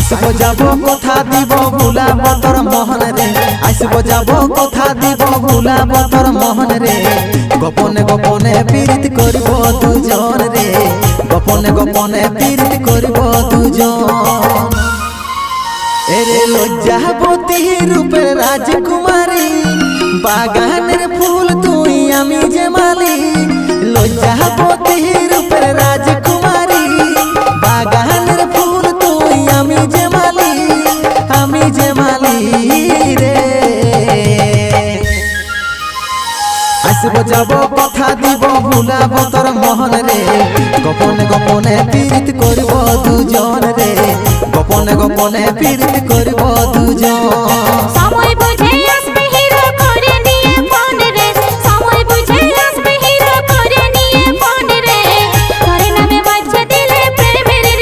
আসবো যাব কথা দিব ভুলাব তোর মোহন রে, আসবো যাব কথা দিব ভুলাব তোর মোহন রে। গোপনে গোপনে পীড়িত করব দুজন রে, গোপনে গোপনে পীড়িত করব দুজন। এরে লজ্জাবতী রূপের রাজকুমারী, বাগানের ফুল তুই আমি যে মালি। লজ্জাবতী রূপের রাজকুমারী, বাগানের ফুল তুই আমি যে মালি, আমি যে মালি রে। আসবো যাব কথা দিব ভুলাব তোর মোহন রে, গোপনে গোপনে পীড়িত করব দুজন রে, গোপনে গোপনে পীড়িত করব